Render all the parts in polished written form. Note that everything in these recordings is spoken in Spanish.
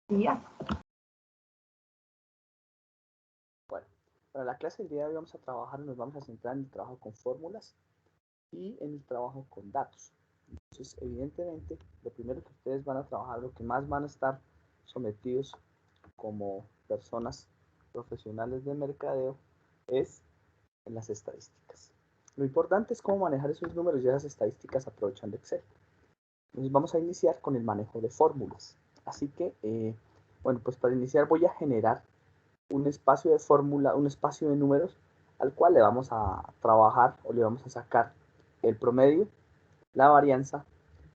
día. Bueno, para la clase del día de hoy vamos a trabajar, nos vamos a centrar en el trabajo con fórmulas y en el trabajo con datos. Entonces, evidentemente, lo primero que ustedes van a trabajar, lo que más van a estar sometidos como personas profesionales de mercadeo, es en las estadísticas. Lo importante es cómo manejar esos números y esas estadísticas aprovechando Excel. Entonces vamos a iniciar con el manejo de fórmulas. Así que, bueno, pues para iniciar voy a generar un espacio de fórmula, un espacio de números al cual le vamos a trabajar o le vamos a sacar el promedio, la varianza,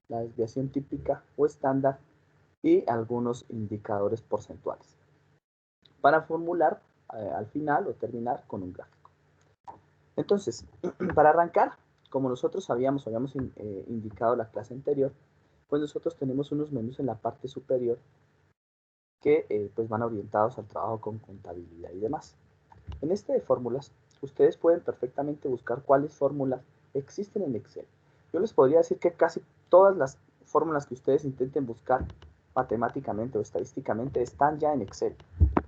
la desviación típica o estándar y algunos indicadores porcentuales para formular al final o terminar con un gráfico. Entonces, para arrancar, como nosotros habíamos indicado la clase anterior, pues nosotros tenemos unos menús en la parte superior que pues van orientados al trabajo con contabilidad y demás. En este de fórmulas, ustedes pueden perfectamente buscar cuáles fórmulas existen en Excel. Yo les podría decir que casi todas las fórmulas que ustedes intenten buscar matemáticamente o estadísticamente están ya en Excel.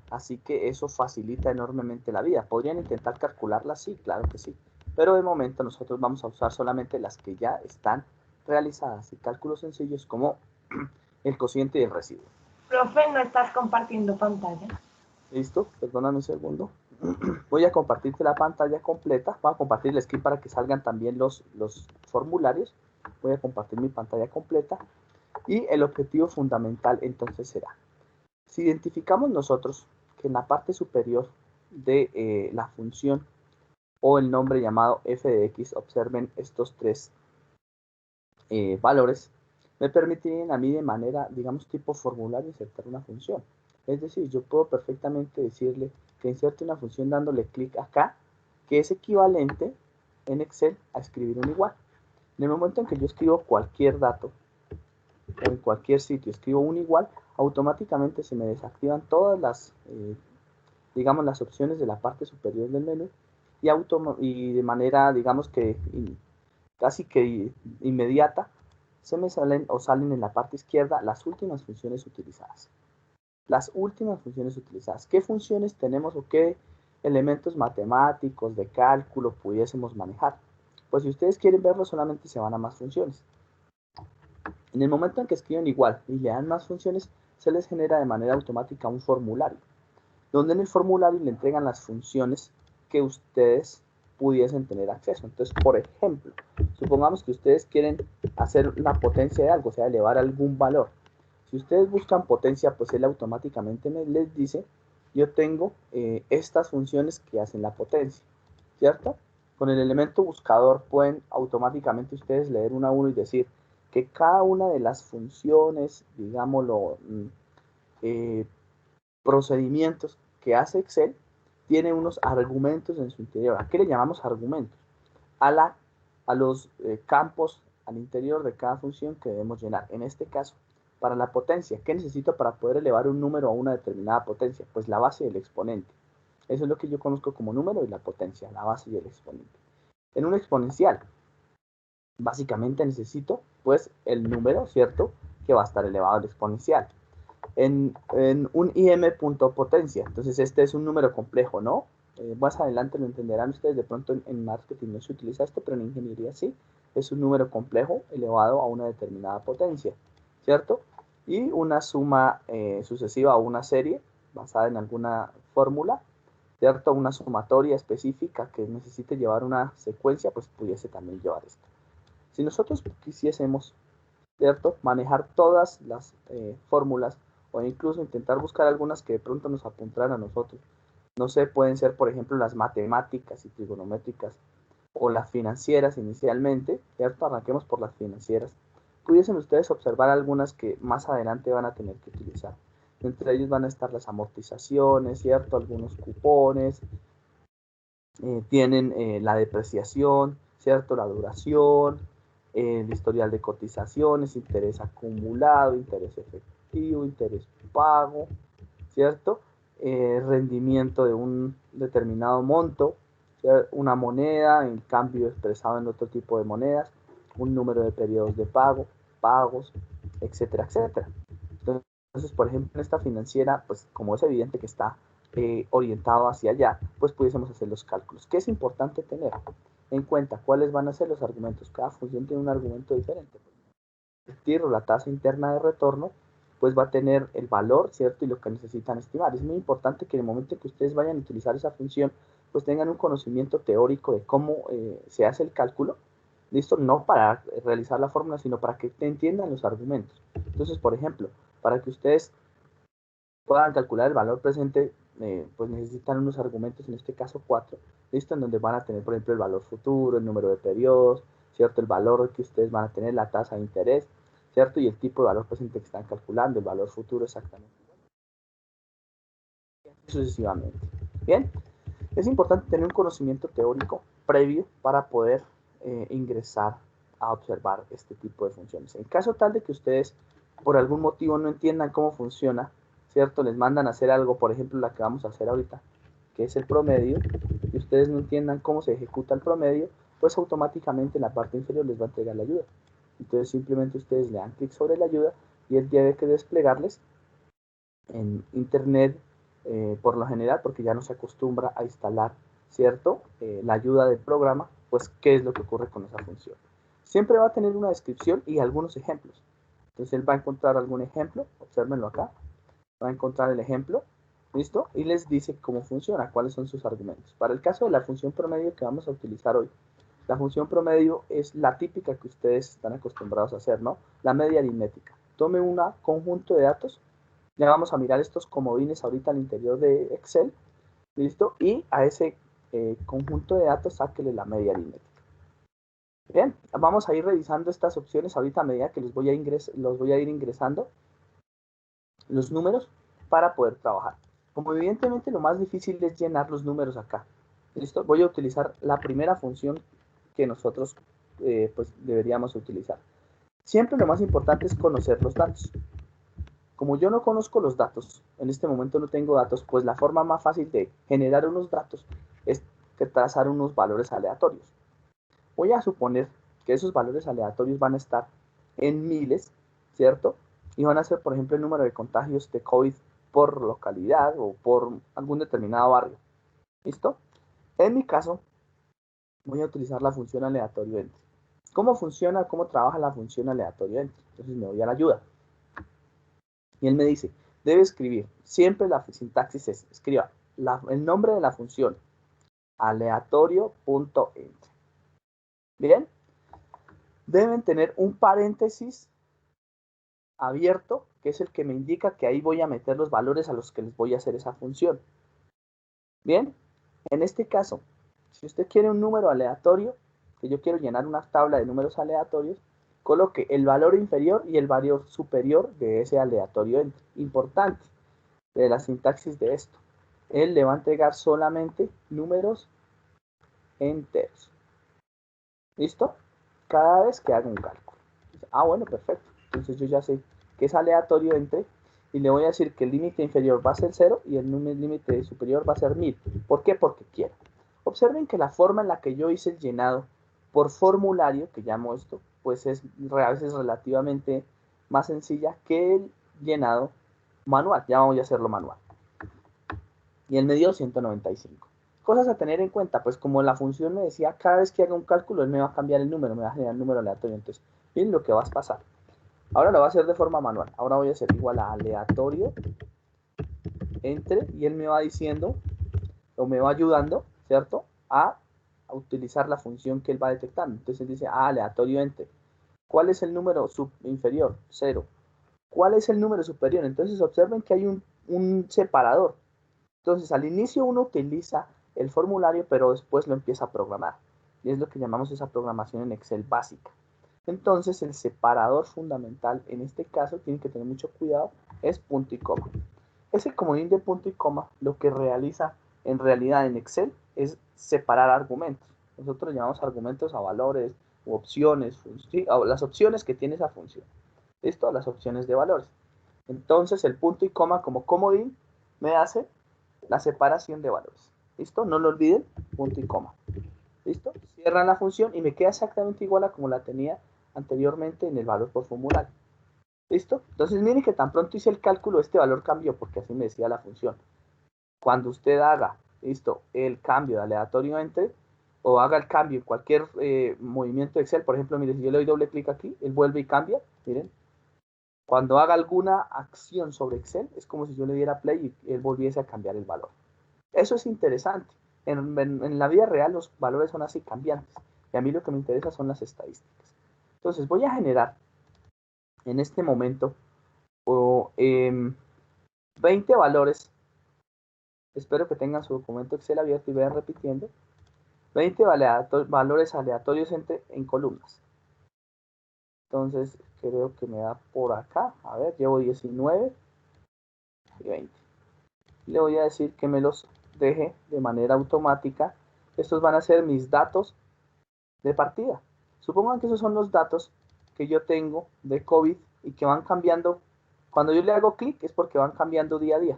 Así que eso facilita enormemente la vida. ¿Podrían intentar calcularlas? Sí, claro que sí. Pero de momento nosotros vamos a usar solamente las que ya están realizadas y cálculos sencillos como el cociente y el residuo. Profe, ¿no estás compartiendo pantalla? ¿Listo? Perdóname un segundo. Voy a compartirte la pantalla completa. Voy a compartir el screen para que salgan también los formularios. Voy a compartir mi pantalla completa. Y el objetivo fundamental entonces será, si identificamos nosotros que en la parte superior de la función o el nombre llamado f de x, observen estos tres valores, me permitirían a mí de manera, digamos, tipo formulario insertar una función. Es decir, yo puedo perfectamente decirle que inserte una función dándole clic acá, que es equivalente en Excel a escribir un igual. En el momento en que yo escribo cualquier dato, en cualquier sitio escribo un igual, automáticamente se me desactivan todas las, digamos, las opciones de la parte superior del menú y de manera, digamos que casi que inmediata, se me salen o salen en la parte izquierda las últimas funciones utilizadas. Las últimas funciones utilizadas. ¿Qué funciones tenemos o qué elementos matemáticos de cálculo pudiésemos manejar? Pues si ustedes quieren verlo, solamente se van a más funciones. En el momento en que escriben igual y le dan más funciones, se les genera de manera automática un formulario, donde en el formulario le entregan las funciones que ustedes pudiesen tener acceso. Entonces, por ejemplo, supongamos que ustedes quieren hacer una potencia de algo, o sea, elevar algún valor. Si ustedes buscan potencia, pues él automáticamente les dice, yo tengo estas funciones que hacen la potencia, ¿cierto? Con el elemento buscador pueden automáticamente ustedes leer uno a uno y decir que cada una de las funciones, digámoslo, procedimientos que hace Excel, tiene unos argumentos en su interior. ¿A qué le llamamos argumentos? A los campos al interior de cada función que debemos llenar. En este caso, para la potencia, ¿qué necesito para poder elevar un número a una determinada potencia? Pues la base del exponente. Eso es lo que yo conozco como número y la potencia, la base y el exponente. En un exponencial, básicamente necesito pues el número, ¿cierto?, que va a estar elevado al exponencial. En un im.potencia, entonces este es un número complejo, ¿no? Más adelante lo entenderán ustedes, de pronto en marketing no se utiliza esto, pero en ingeniería sí, es un número complejo elevado a una determinada potencia, ¿cierto? Y una suma sucesiva o una serie basada en alguna fórmula, ¿cierto? Una sumatoria específica que necesite llevar una secuencia, pues pudiese también llevar esto. Si nosotros quisiésemos, ¿cierto?, manejar todas las fórmulas o incluso intentar buscar algunas que de pronto nos apuntaran a nosotros. No sé, pueden ser, por ejemplo, las matemáticas y trigonométricas o las financieras inicialmente, ¿cierto? Arranquemos por las financieras. Pudiesen ustedes observar algunas que más adelante van a tener que utilizar. Entre ellos van a estar las amortizaciones, ¿cierto? Algunos cupones, tienen la depreciación, ¿cierto? La duración, el historial de cotizaciones, interés acumulado, interés efectivo, interés pago, ¿cierto? Rendimiento de un determinado monto, una moneda, el cambio expresado en otro tipo de monedas, un número de periodos de pago, pagos, etcétera, etcétera. Entonces, Entonces, por ejemplo, en esta financiera, pues como es evidente que está orientado hacia allá, pues pudiésemos hacer los cálculos. ¿Qué es importante tener en cuenta? ¿Cuáles van a ser los argumentos? Cada función tiene un argumento diferente. El TIR o la tasa interna de retorno, pues va a tener el valor, ¿cierto? Y lo que necesitan estimar. Es muy importante que en el momento que ustedes vayan a utilizar esa función, pues tengan un conocimiento teórico de cómo se hace el cálculo, ¿listo? No para realizar la fórmula, sino para que entiendan los argumentos. Entonces, por ejemplo, para que ustedes puedan calcular el valor presente, pues necesitan unos argumentos, en este caso 4, ¿listo? En donde van a tener, por ejemplo, el valor futuro, el número de periodos, ¿cierto? El valor que ustedes van a tener, la tasa de interés, ¿cierto? Y el tipo de valor presente que están calculando, el valor futuro exactamente. Sucesivamente. Bien, es importante tener un conocimiento teórico previo para poder ingresar a observar este tipo de funciones. En caso tal de que ustedes por algún motivo no entiendan cómo funciona, ¿cierto? Les mandan a hacer algo, por ejemplo, la que vamos a hacer ahorita, que es el promedio, y ustedes no entiendan cómo se ejecuta el promedio, pues automáticamente en la parte inferior les va a entregar la ayuda. Entonces simplemente ustedes le dan clic sobre la ayuda y él tiene que desplegarles en internet, por lo general, porque ya no se acostumbra a instalar, ¿cierto? La ayuda del programa, pues qué es lo que ocurre con esa función. Siempre va a tener una descripción y algunos ejemplos. Entonces él va a encontrar algún ejemplo, obsérvenlo acá, va a encontrar el ejemplo, ¿listo? Y les dice cómo funciona, cuáles son sus argumentos. Para el caso de la función promedio que vamos a utilizar hoy, la función promedio es la típica que ustedes están acostumbrados a hacer, ¿no? La media aritmética. Tome un conjunto de datos. Ya vamos a mirar estos comodines ahorita al interior de Excel, ¿listo? Y a ese conjunto de datos sáquele la media aritmética. Bien, vamos a ir revisando estas opciones ahorita a medida que los voy a ir ingresando los números para poder trabajar. Como evidentemente lo más difícil es llenar los números acá, ¿listo? Voy a utilizar la primera función que nosotros pues deberíamos utilizar. Siempre lo más importante es conocer los datos. Como yo no conozco los datos, en este momento no tengo datos, pues la forma más fácil de generar unos datos es trazar unos valores aleatorios. Voy a suponer que esos valores aleatorios van a estar en miles, ¿cierto? Y van a ser, por ejemplo, el número de contagios de COVID por localidad o por algún determinado barrio. ¿Listo? En mi caso, voy a utilizar la función aleatorio entre. ¿Cómo funciona, cómo trabaja la función aleatorio entre? Entonces me voy a la ayuda. Y él me dice, debe escribir, siempre la sintaxis es, escriba el nombre de la función, aleatorio.entre. Bien, deben tener un paréntesis abierto, que es el que me indica que ahí voy a meter los valores a los que les voy a hacer esa función. Bien, en este caso, si usted quiere un número aleatorio, que yo quiero llenar una tabla de números aleatorios, coloque el valor inferior y el valor superior de ese aleatorio entre. Importante de la sintaxis de esto. Él le va a entregar solamente números enteros. ¿Listo? Cada vez que haga un cálculo. Ah, bueno, perfecto. Entonces yo ya sé que es aleatorio entre y le voy a decir que el límite inferior va a ser 0 y el límite superior va a ser 1000. ¿Por qué? Porque quiero. Observen que la forma en la que yo hice el llenado por formulario, que llamo esto, pues es a veces relativamente más sencilla que el llenado manual. Ya vamos a hacerlo manual. Y él me dio 195. Cosas a tener en cuenta, pues como la función me decía, cada vez que haga un cálculo, él me va a cambiar el número, me va a generar el número aleatorio. Entonces, miren lo que va a pasar. Ahora lo voy a hacer de forma manual. Ahora voy a hacer igual a aleatorio entre, y él me va diciendo, o me va ayudando, ¿cierto? A utilizar la función que él va detectando. Entonces dice, aleatorio entre. ¿Cuál es el número inferior? 0. ¿Cuál es el número superior? Entonces observen que hay un separador. Entonces, al inicio uno utiliza el formulario, pero después lo empieza a programar. Y es lo que llamamos esa programación en Excel básica. Entonces, el separador fundamental, en este caso, tienen que tener mucho cuidado, es punto y coma. Ese comodín de punto y coma lo que realiza en realidad en Excel es separar argumentos. Nosotros llamamos argumentos a valores u opciones, ¿sí? Las opciones que tiene esa función. ¿Listo? Las opciones de valores. Entonces, el punto y coma como comodín me hace la separación de valores. ¿Listo? No lo olviden, punto y coma. ¿Listo? Cierran la función y me queda exactamente igual a como la tenía anteriormente en el valor por formulario. ¿Listo? Entonces miren que tan pronto hice el cálculo, este valor cambió, porque así me decía la función. Cuando usted haga, listo, el cambio de aleatorio entre, o haga el cambio en cualquier movimiento de Excel, por ejemplo, miren, si yo le doy doble clic aquí, él vuelve y cambia, miren. Cuando haga alguna acción sobre Excel, es como si yo le diera play y él volviese a cambiar el valor. Eso es interesante. En la vida real los valores son así cambiantes. Y a mí lo que me interesa son las estadísticas. Entonces voy a generar en este momento 20 valores. Espero que tengan su documento Excel abierto y vayan repitiendo. 20 valores aleatorios en columnas. Entonces creo que me da por acá. A ver, llevo 19 y 20. Le voy a decir que me los deje de manera automática. Estos van a ser mis datos de partida. Supongan que esos son los datos que yo tengo de COVID y que van cambiando. Cuando yo le hago clic es porque van cambiando día a día.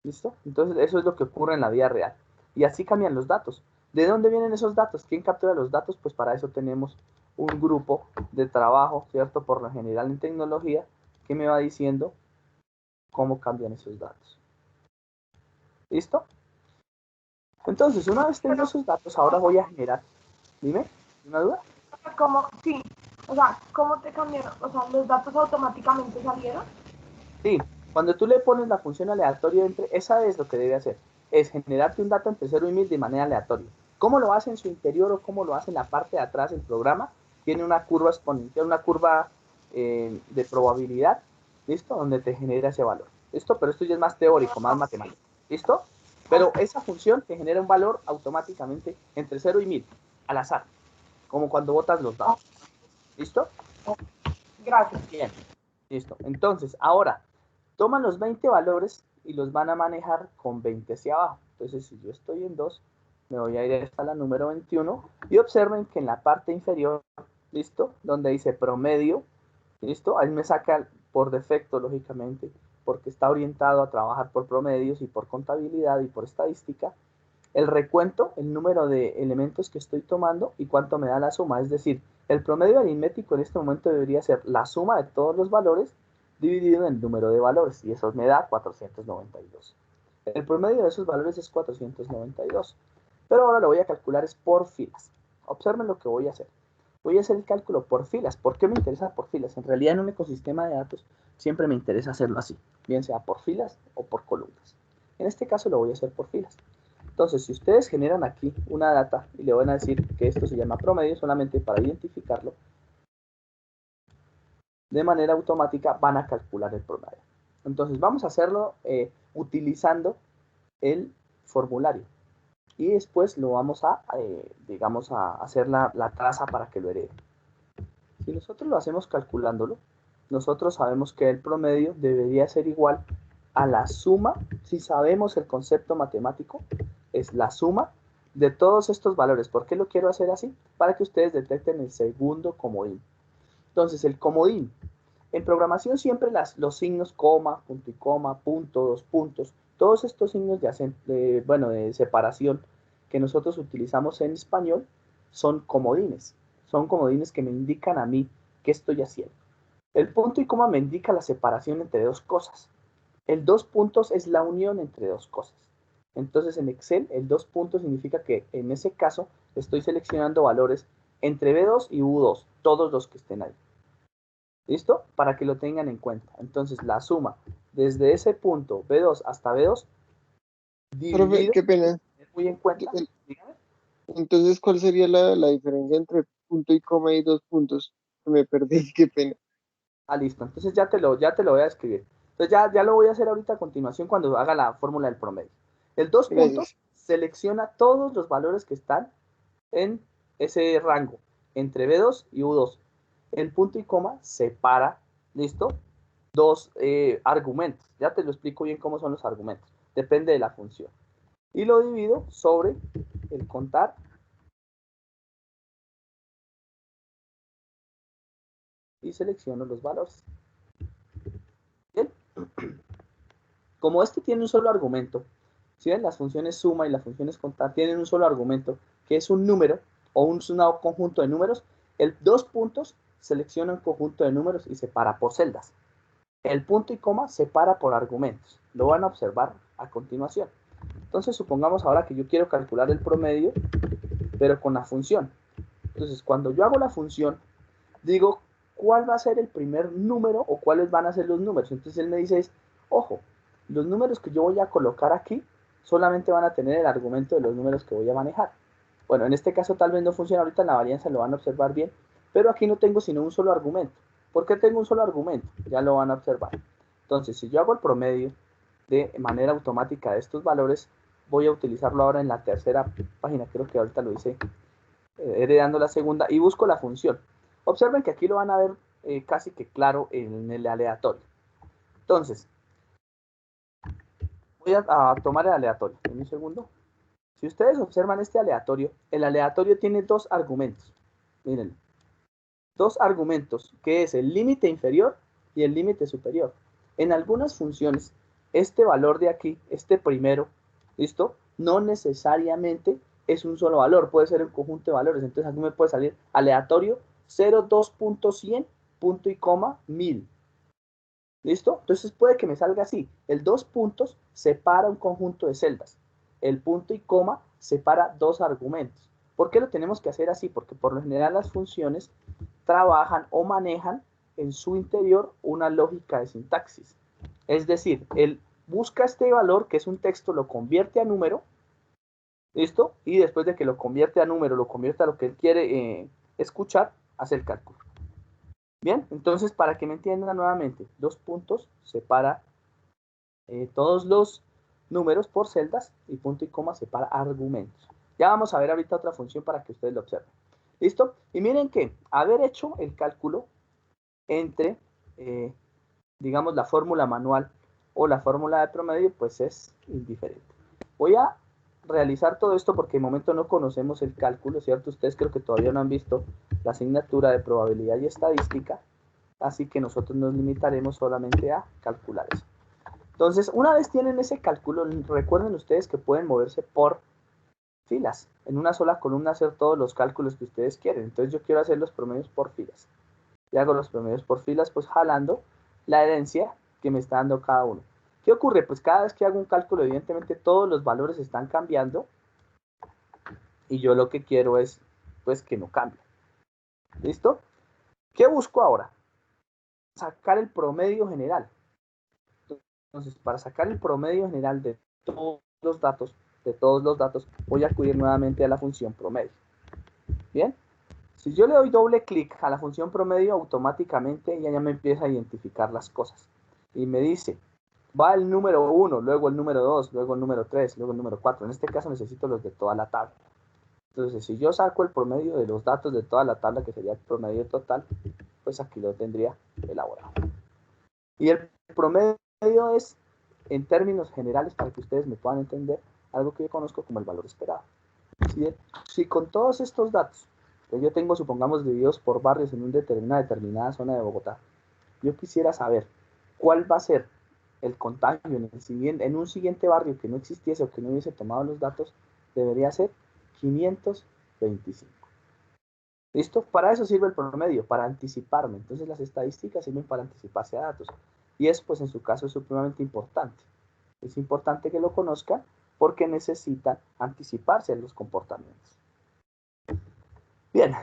¿Listo? Entonces eso es lo que ocurre en la vida real. Y así cambian los datos. ¿De dónde vienen esos datos? ¿Quién captura los datos? Pues para eso tenemos un grupo de trabajo, ¿cierto? Por lo general en tecnología, que me va diciendo cómo cambian esos datos. ¿Listo? Entonces, una vez tengo esos datos, ahora voy a generar. Dime, ¿una duda? ¿Cómo? Sí. O sea, ¿cómo te cambiaron? O sea, ¿los datos automáticamente salieron? Sí, cuando tú le pones la función aleatoria entre, esa es lo que debe hacer, es generarte un dato entre 0 y 1000 de manera aleatoria. ¿Cómo lo hace en su interior o cómo lo hace en la parte de atrás del programa? Tiene una curva exponencial, una curva de probabilidad, ¿listo? Donde te genera ese valor, ¿listo? Pero esto ya es más teórico, más matemático, ¿listo? Pero esa función te genera un valor automáticamente entre 0 y 1000, al azar, como cuando botas los dados, ¿listo? Gracias. Bien, listo. Entonces, ahora, toman los 20 valores y los van a manejar con 20 hacia abajo. Entonces, si yo estoy en 2, me voy a ir hasta la número 21 y observen que en la parte inferior, ¿listo? Donde dice promedio, ¿listo? Ahí me saca por defecto, lógicamente, porque está orientado a trabajar por promedios y por contabilidad y por estadística, el recuento, el número de elementos que estoy tomando y cuánto me da la suma. Es decir, el promedio aritmético en este momento debería ser la suma de todos los valores dividido en el número de valores, y eso me da 492. El promedio de esos valores es 492. Pero ahora lo voy a calcular es por filas. Observen lo que voy a hacer. Voy a hacer el cálculo por filas. ¿Por qué me interesa por filas? En realidad en un ecosistema de datos siempre me interesa hacerlo así, bien sea por filas o por columnas. En este caso lo voy a hacer por filas. Entonces, si ustedes generan aquí una data y le van a decir que esto se llama promedio, solamente para identificarlo, de manera automática van a calcular el promedio. Entonces, vamos a hacerlo utilizando el formulario. Y después lo vamos a, digamos, a hacer la traza para que lo herede. Si nosotros lo hacemos calculándolo, nosotros sabemos que el promedio debería ser igual a la suma, si sabemos el concepto matemático, es la suma de todos estos valores. ¿Por qué lo quiero hacer así? Para que ustedes detecten el segundo comodín. Entonces, el comodín. En programación siempre los signos coma, punto y coma, punto, dos puntos, todos estos signos de separación que nosotros utilizamos en español son comodines. Son comodines que me indican a mí qué estoy haciendo. El punto y coma me indica la separación entre dos cosas. El dos puntos es la unión entre dos cosas. Entonces en Excel el dos puntos significa que en ese caso estoy seleccionando valores entre B2 y U2, todos los que estén ahí. ¿Listo? Para que lo tengan en cuenta. Entonces la suma desde ese punto B2 hasta B2 Profe, dividido, qué pena. muy en cuenta. Dígame. Entonces, ¿cuál sería la diferencia entre punto y coma y dos puntos? Me perdí, qué pena. Ah, listo. Entonces ya te lo voy a escribir. Entonces ya lo voy a hacer ahorita a continuación cuando haga la fórmula del promedio. El dos puntos Gracias. selecciona todos los valores que están en ese rango, entre B2 y U2. El punto y coma separa, ¿listo? Dos argumentos. Ya te lo explico bien cómo son los argumentos. Depende de la función. Y lo divido sobre el contar y selecciono los valores. Bien. Como este tiene un solo argumento, si ven, las funciones suma y las funciones contar tienen un solo argumento, que es un número o un conjunto de números, el dos puntos selecciona un conjunto de números y separa por celdas. El punto y coma separa por argumentos. Lo van a observar a continuación. Entonces, supongamos ahora que yo quiero calcular el promedio, pero con la función. Entonces, cuando yo hago la función, digo, ¿cuál va a ser el primer número o cuáles van a ser los números? Entonces, él me dice, ojo, los números que yo voy a colocar aquí solamente van a tener el argumento de los números que voy a manejar. Bueno, en este caso tal vez no funciona ahorita, en la varianza lo van a observar bien, pero aquí no tengo sino un solo argumento. ¿Por qué tengo un solo argumento? Ya lo van a observar. Entonces, si yo hago el promedio de manera automática de estos valores, voy a utilizarlo ahora en la tercera página, creo que ahorita lo hice heredando la segunda, y busco la función. Observen que aquí lo van a ver casi que claro en el aleatorio. Entonces, voy a tomar el aleatorio, en un segundo. Si ustedes observan este aleatorio, el aleatorio tiene dos argumentos. Miren, dos argumentos, que es el límite inferior y el límite superior. En algunas funciones, este valor de aquí, este primero, ¿listo? No necesariamente es un solo valor, puede ser un conjunto de valores. Entonces aquí me puede salir aleatorio 0,2.100, punto y coma, 1000. ¿Listo? Entonces puede que me salga así. El dos puntos separa un conjunto de celdas. El punto y coma separa dos argumentos. ¿Por qué lo tenemos que hacer así? Porque por lo general las funciones trabajan o manejan en su interior una lógica de sintaxis. Es decir, él busca este valor, que es un texto, lo convierte a número, ¿listo? Y después de que lo convierte a número, lo convierte a lo que él quiere escuchar, hace el cálculo. Bien, entonces para que me entiendan nuevamente, dos puntos separa todos los números por celdas y punto y coma separa argumentos. Ya vamos a ver ahorita otra función para que ustedes lo observen. ¿Listo? Y miren que haber hecho el cálculo entre, digamos, la fórmula manual o la fórmula de promedio, pues es indiferente. Voy a realizar todo esto porque de momento no conocemos el cálculo, ¿cierto? Ustedes creo que todavía no han visto la asignatura de probabilidad y estadística, así que nosotros nos limitaremos solamente a calcular eso. Entonces, una vez tienen ese cálculo, recuerden ustedes que pueden moverse por filas. En una sola columna hacer todos los cálculos que ustedes quieren. Entonces yo quiero hacer los promedios por filas. Y hago los promedios por filas, pues jalando la herencia que me está dando cada uno. ¿Qué ocurre? Pues cada vez que hago un cálculo, evidentemente todos los valores están cambiando. Y yo lo que quiero es, pues, que no cambie. ¿Listo? ¿Qué busco ahora? Sacar el promedio general. Entonces, para sacar el promedio general de todos los datos, voy a acudir nuevamente a la función promedio. Bien, si yo le doy doble clic a la función promedio, automáticamente ella ya me empieza a identificar las cosas. Y me dice, va el número 1, luego el número 2, luego el número 3, luego el número 4. En este caso necesito los de toda la tabla. Entonces, si yo saco el promedio de los datos de toda la tabla, que sería el promedio total, pues aquí lo tendría elaborado. Y el promedio es, en términos generales, para que ustedes me puedan entender, algo que yo conozco como el valor esperado. Si con todos estos datos que yo tengo, supongamos, divididos por barrios en una determinada zona de Bogotá, yo quisiera saber cuál va a ser el contagio en un siguiente barrio que no existiese o que no hubiese tomado los datos, debería ser 525. ¿Listo? Para eso sirve el promedio, para anticiparme. Entonces las estadísticas sirven para anticiparse a datos. Y eso, pues en su caso, es supremamente importante. Es importante que lo conozcan porque necesitan anticiparse a los comportamientos. Bien,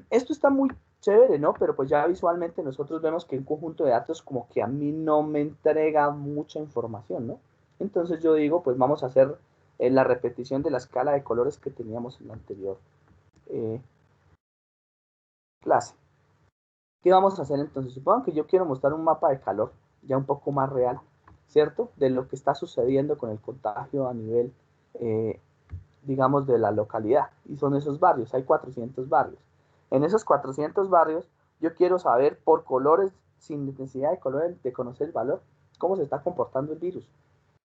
esto está muy chévere, ¿no? Pero pues ya visualmente nosotros vemos que un conjunto de datos como que a mí no me entrega mucha información, ¿no? Entonces yo digo, pues vamos a hacer la repetición de la escala de colores que teníamos en la anterior clase. ¿Qué vamos a hacer entonces? Supongan que yo quiero mostrar un mapa de calor ya un poco más real, ¿cierto? De lo que está sucediendo con el contagio a nivel, digamos, de la localidad. Y son esos barrios, hay 400 barrios. En esos 400 barrios, yo quiero saber por colores, sin necesidad de conocer el valor, cómo se está comportando el virus.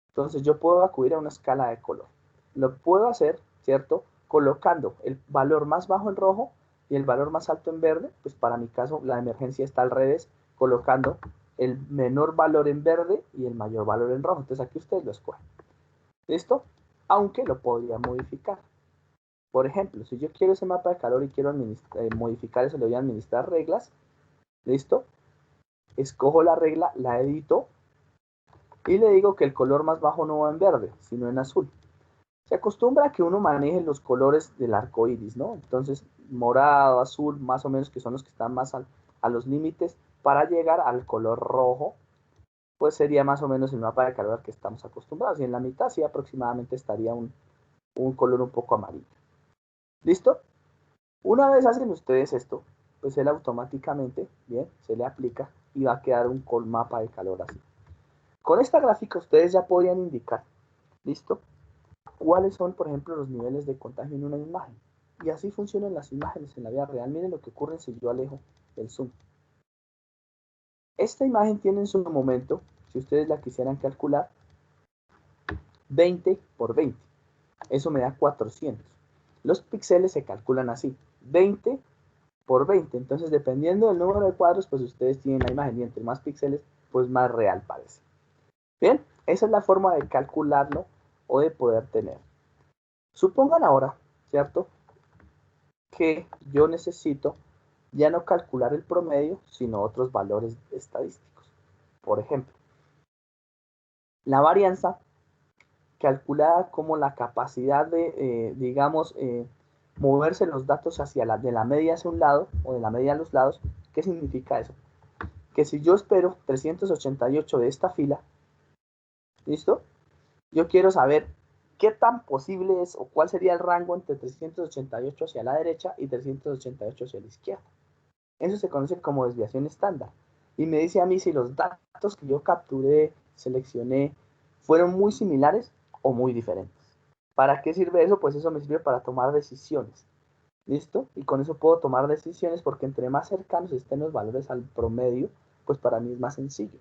Entonces yo puedo acudir a una escala de color. Lo puedo hacer, ¿cierto? Colocando el valor más bajo en rojo y el valor más alto en verde. Pues para mi caso la emergencia está al revés, colocando el menor valor en verde y el mayor valor en rojo. Entonces aquí ustedes lo escogen. ¿Listo? Aunque lo podría modificar. Por ejemplo, si yo quiero ese mapa de calor y quiero modificar eso, le voy a administrar reglas. ¿Listo? Escojo la regla, la edito y le digo que el color más bajo no va en verde, sino en azul. Se acostumbra a que uno maneje los colores del arco iris, ¿no? Entonces, morado, azul, más o menos, que son los que están más a los límites, para llegar al color rojo, pues sería más o menos el mapa de calor al que estamos acostumbrados. Y en la mitad sí aproximadamente estaría un color un poco amarillo. ¿Listo? Una vez hacen ustedes esto, pues él automáticamente, bien, se le aplica y va a quedar un mapa de calor así. Con esta gráfica ustedes ya podrían indicar, ¿listo? Cuáles son, por ejemplo, los niveles de contagio en una imagen. Y así funcionan las imágenes en la vida real. Miren lo que ocurre si yo alejo el zoom. Esta imagen tiene en su momento, si ustedes la quisieran calcular, 20 por 20. Eso me da 400. Los píxeles se calculan así, 20 por 20. Entonces, dependiendo del número de cuadros, pues ustedes tienen la imagen. Y entre más píxeles, pues más real parece. Bien, esa es la forma de calcularlo o de poder tener. Supongan ahora, ¿cierto?, que yo necesito ya no calcular el promedio, sino otros valores estadísticos. Por ejemplo, la varianza calculada como la capacidad de, digamos, moverse los datos de la media hacia un lado o de la media a los lados. ¿Qué significa eso? Que si yo espero 388 de esta fila, ¿listo? Yo quiero saber qué tan posible es o cuál sería el rango entre 388 hacia la derecha y 388 hacia la izquierda. Eso se conoce como desviación estándar. Y me dice a mí si los datos que yo capturé, seleccioné, fueron muy similares o muy diferentes. ¿Para qué sirve eso? Pues eso me sirve para tomar decisiones. ¿Listo? Y con eso puedo tomar decisiones porque entre más cercanos estén los valores al promedio, pues para mí es más sencillo.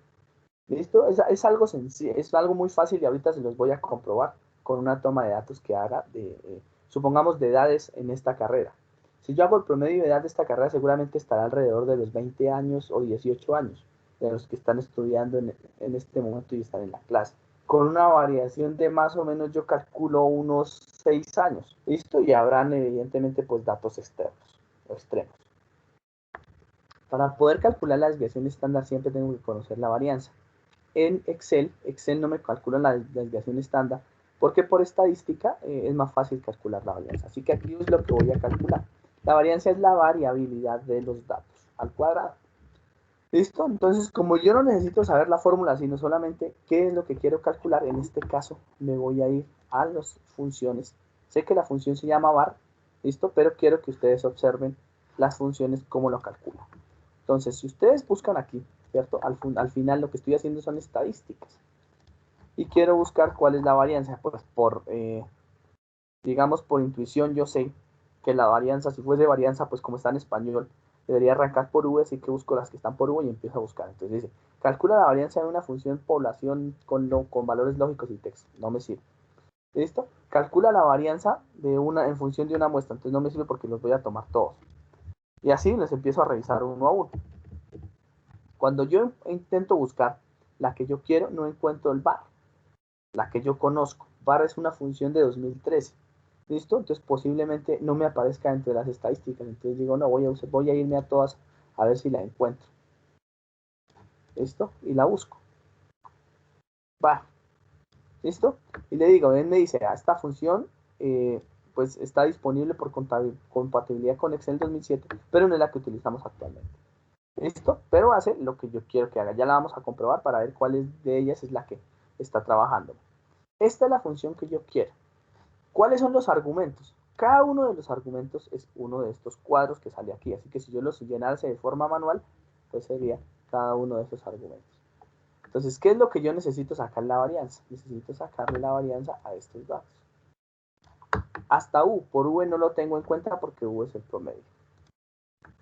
¿Listo? Es algo sencillo, es algo muy fácil y ahorita se los voy a comprobar con una toma de datos que haga supongamos, de edades en esta carrera. Si yo hago el promedio de edad de esta carrera, seguramente estará alrededor de los 20 años o 18 años de los que están estudiando en este momento y están en la clase. Con una variación de más o menos, yo calculo unos 6 años. ¿Listo? Y habrán, evidentemente, pues datos externos o extremos. Para poder calcular la desviación estándar siempre tengo que conocer la varianza. En Excel no me calcula la desviación estándar porque por estadística es más fácil calcular la varianza. Así que aquí es lo que voy a calcular. La varianza es la variabilidad de los datos al cuadrado. ¿Listo? Entonces, como yo no necesito saber la fórmula, sino solamente qué es lo que quiero calcular, en este caso me voy a ir a las funciones. Sé que la función se llama var, ¿listo? Pero quiero que ustedes observen las funciones, cómo lo calculan. Entonces, si ustedes buscan aquí, ¿cierto? Al final lo que estoy haciendo son estadísticas. Y quiero buscar cuál es la varianza. Pues digamos, por intuición yo sé que la varianza, si fuese varianza, pues como está en español, debería arrancar por V, así que busco las que están por V y empiezo a buscar. Entonces dice, calcula la varianza de una función población con valores lógicos y texto. No me sirve. ¿Listo? Calcula la varianza en función de una muestra. Entonces no me sirve porque los voy a tomar todos. Y así les empiezo a revisar uno a uno. Cuando yo intento buscar la que yo quiero, no encuentro el var, la que yo conozco. Var es una función de 2013. ¿Listo? Entonces posiblemente no me aparezca entre las estadísticas. Entonces digo, no, voy a irme a todas a ver si la encuentro. ¿Listo? Y la busco. Va. ¿Listo? Y le digo, él me dice, esta función pues está disponible por compatibilidad con Excel 2007, pero no es la que utilizamos actualmente. ¿Listo? Pero hace lo que yo quiero que haga. Ya la vamos a comprobar para ver cuál de ellas es la que está trabajando. Esta es la función que yo quiero. ¿Cuáles son los argumentos? Cada uno de los argumentos es uno de estos cuadros que sale aquí. Así que si yo los llenase de forma manual, pues sería cada uno de esos argumentos. Entonces, ¿qué es lo que yo necesito sacar la varianza? Necesito sacarle la varianza a estos datos. Hasta U. Por V no lo tengo en cuenta porque U es el promedio.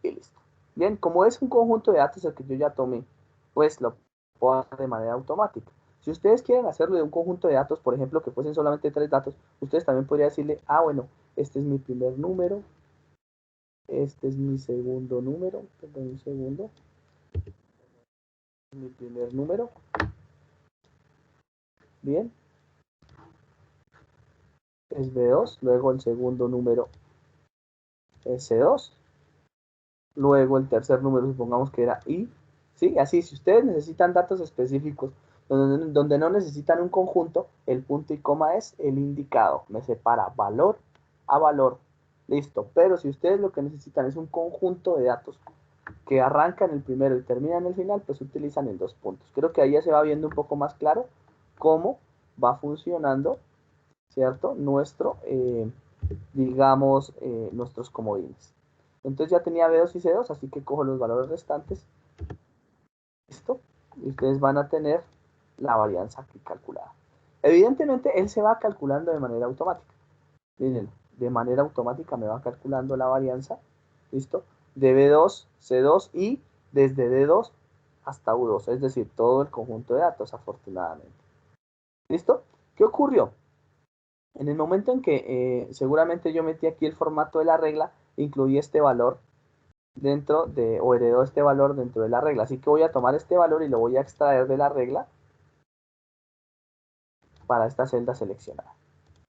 Y listo. Bien, como es un conjunto de datos el que yo ya tomé, pues lo puedo hacer de manera automática. Si ustedes quieren hacerlo de un conjunto de datos, por ejemplo, que fuesen solamente 3 datos, ustedes también podrían decirle, bueno, este es mi primer número, este es mi segundo número, perdón, un segundo, mi primer número, bien, es B2, luego el segundo número es C2, luego el tercer número supongamos que era I, ¿sí? Así, si ustedes necesitan datos específicos donde no necesitan un conjunto, el punto y coma es el indicado, me separa valor a valor, listo. Pero si ustedes lo que necesitan es un conjunto de datos que arranca en el primero y termina en el final, pues utilizan el 2 puntos. Creo que ahí ya se va viendo un poco más claro cómo va funcionando, ¿cierto? Digamos, nuestros comodines. Entonces ya tenía B2 y C2, así que cojo los valores restantes. Listo. Y ustedes van a tener la varianza aquí calculada. Evidentemente, él se va calculando de manera automática. Miren, de manera automática me va calculando la varianza. ¿Listo? De B2, C2 y desde D2 hasta U2, es decir, todo el conjunto de datos, afortunadamente. ¿Listo? ¿Qué ocurrió? En el momento en que seguramente yo metí aquí el formato de la regla, incluí este valor dentro de, o heredó este valor dentro de la regla. Así que voy a tomar este valor y lo voy a extraer de la regla para esta celda seleccionada.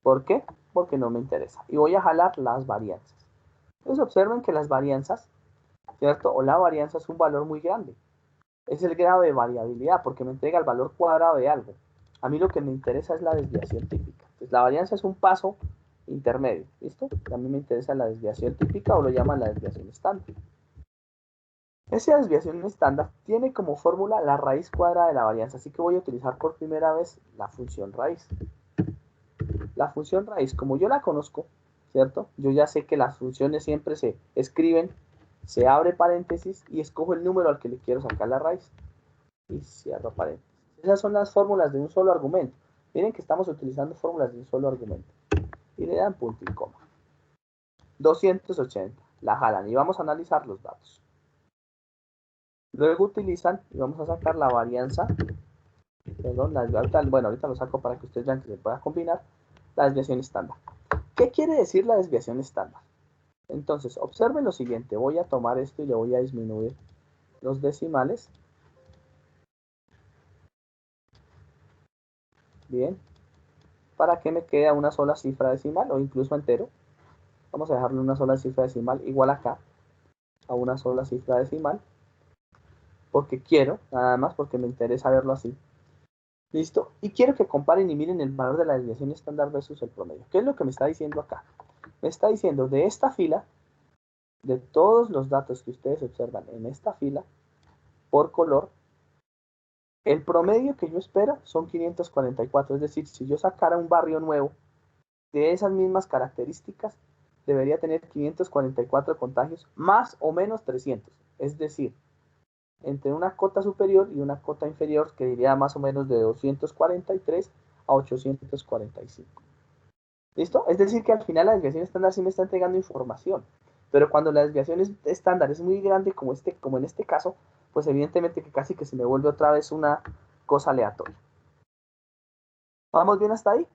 ¿Por qué? Porque no me interesa. Y voy a jalar las varianzas. Entonces observen que las varianzas, ¿cierto? O la varianza es un valor muy grande. Es el grado de variabilidad porque me entrega el valor cuadrado de algo. A mí lo que me interesa es la desviación típica. Entonces la varianza es un paso intermedio, ¿listo? A mí me interesa la desviación típica o lo llaman la desviación estándar. Esa desviación estándar tiene como fórmula la raíz cuadrada de la varianza, así que voy a utilizar por primera vez la función raíz. La función raíz, como yo la conozco, ¿cierto? Yo ya sé que las funciones siempre se escriben, se abre paréntesis y escojo el número al que le quiero sacar la raíz. Y cierro paréntesis. Esas son las fórmulas de un solo argumento. Miren que estamos utilizando fórmulas de un solo argumento. Y le dan punto y coma. 280. La jalan y vamos a analizar los datos. Luego utilizan, y vamos a sacar la varianza, perdón, ahorita lo saco para que ustedes vean que se pueda combinar, la desviación estándar. ¿Qué quiere decir la desviación estándar? Entonces, observen lo siguiente, voy a tomar esto y le voy a disminuir los decimales. Bien, para que me quede a una sola cifra decimal o incluso entero. Vamos a dejarle una sola cifra decimal igual acá, a una sola cifra decimal. Porque quiero, nada más porque me interesa verlo así. ¿Listo? Y quiero que comparen y miren el valor de la desviación estándar versus el promedio. ¿Qué es lo que me está diciendo acá? Me está diciendo de esta fila, de todos los datos que ustedes observan en esta fila, por color, el promedio que yo espero son 544. Es decir, si yo sacara un barrio nuevo de esas mismas características, debería tener 544 contagios, más o menos 300. Es decir, entre una cota superior y una cota inferior que diría más o menos de 243 a 845. ¿Listo? Es decir que al final la desviación estándar sí me está entregando información, pero cuando la desviación estándar es muy grande como en este caso, pues evidentemente que casi que se me vuelve otra vez una cosa aleatoria. ¿Vamos bien hasta ahí?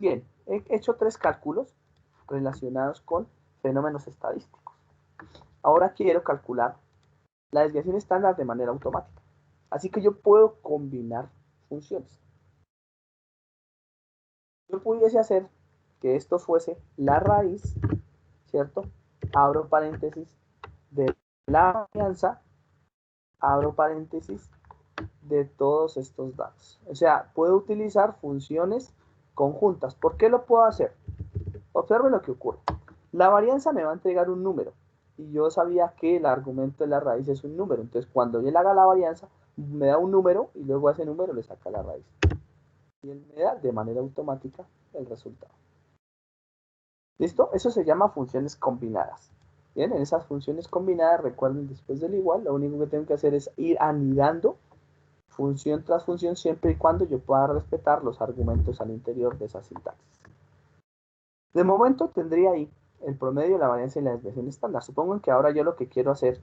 Bien, he hecho 3 cálculos relacionados con fenómenos estadísticos. Ahora quiero calcular la desviación estándar de manera automática. Así que yo puedo combinar funciones. Yo pudiese hacer que esto fuese la raíz, ¿cierto? Abro paréntesis de la varianza, abro paréntesis de todos estos datos. O sea, puedo utilizar funciones conjuntas. ¿Por qué lo puedo hacer? Observe lo que ocurre. La varianza me va a entregar un número y yo sabía que el argumento de la raíz es un número. Entonces, cuando él haga la varianza, me da un número y luego a ese número le saca la raíz. Y él me da de manera automática el resultado. ¿Listo? Eso se llama funciones combinadas. Bien, en esas funciones combinadas, recuerden después del igual, lo único que tengo que hacer es ir anidando función tras función siempre y cuando yo pueda respetar los argumentos al interior de esa sintaxis. De momento tendría ahí el promedio, la varianza y la desviación estándar. Supongo que ahora yo lo que quiero hacer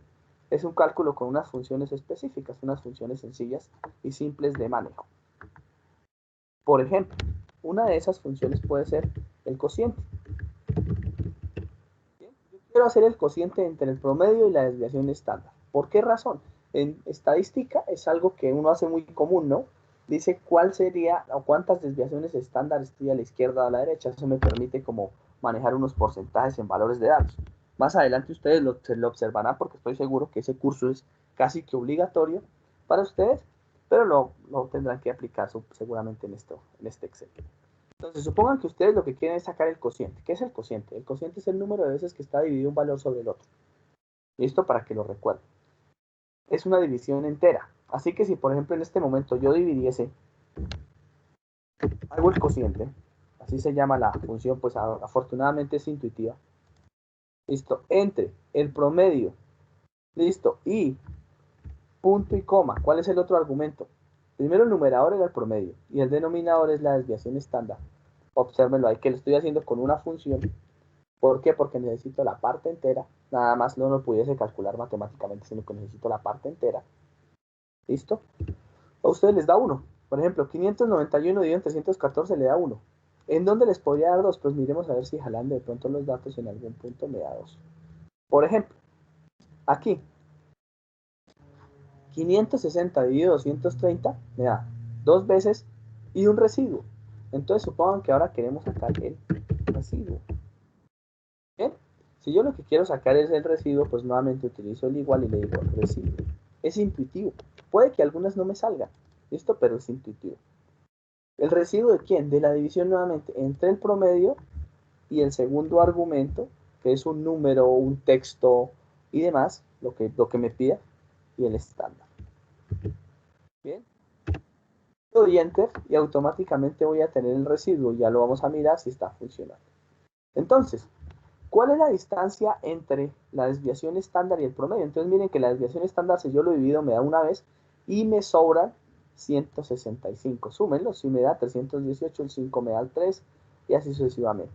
es un cálculo con unas funciones específicas, unas funciones sencillas y simples de manejo. Por ejemplo, una de esas funciones puede ser el cociente. Yo quiero hacer el cociente entre el promedio y la desviación estándar. ¿Por qué razón? En estadística es algo que uno hace muy común, ¿no? dice cuál sería o cuántas desviaciones estándar estoy a la izquierda o a la derecha. Eso me permite como manejar unos porcentajes en valores de datos. Más adelante ustedes lo observarán porque estoy seguro que ese curso es casi que obligatorio para ustedes, pero lo tendrán que aplicar seguramente en este Excel. Entonces, supongan que ustedes lo que quieren es sacar el cociente. ¿Qué es el cociente? El cociente es el número de veces que está dividido un valor sobre el otro. Listo, para que lo recuerden. Es una división entera. Así que si, por ejemplo, en este momento yo dividiese, hago el cociente, así se llama la función, pues afortunadamente es intuitiva. Listo, entre el promedio, listo, y punto y coma. ¿Cuál es el otro argumento? Primero el numerador era el promedio y el denominador es la desviación estándar. Obsérvenlo ahí que lo estoy haciendo con una función. ¿Por qué? Porque necesito la parte entera. Nada más no lo pudiese calcular matemáticamente, sino que necesito la parte entera. ¿Listo? A ustedes les da 1. Por ejemplo, 591 dividido en 314 le da 1. ¿En dónde les podría dar 2? Pues miremos a ver si jalando de pronto los datos en algún punto me da 2. Por ejemplo, aquí, 560 dividido 230 me da 2 veces y un residuo. Entonces supongan que ahora queremos sacar el residuo. ¿Bien? Si yo lo que quiero sacar es el residuo, pues nuevamente utilizo el igual y le digo residuo. Es intuitivo. Puede que algunas no me salgan, ¿listo? Pero es intuitivo. ¿El residuo de quién? De la división nuevamente entre el promedio y el segundo argumento, que es un número, un texto y demás, lo que me pida, y el estándar. Bien. Doy enter y automáticamente voy a tener el residuo. Ya lo vamos a mirar si está funcionando. Entonces, ¿cuál es la distancia entre la desviación estándar y el promedio? Entonces miren que la desviación estándar, si yo lo divido, me da una vez y me sobran 165. Súmenlo, si me da 318, el 5 me da el 3 y así sucesivamente.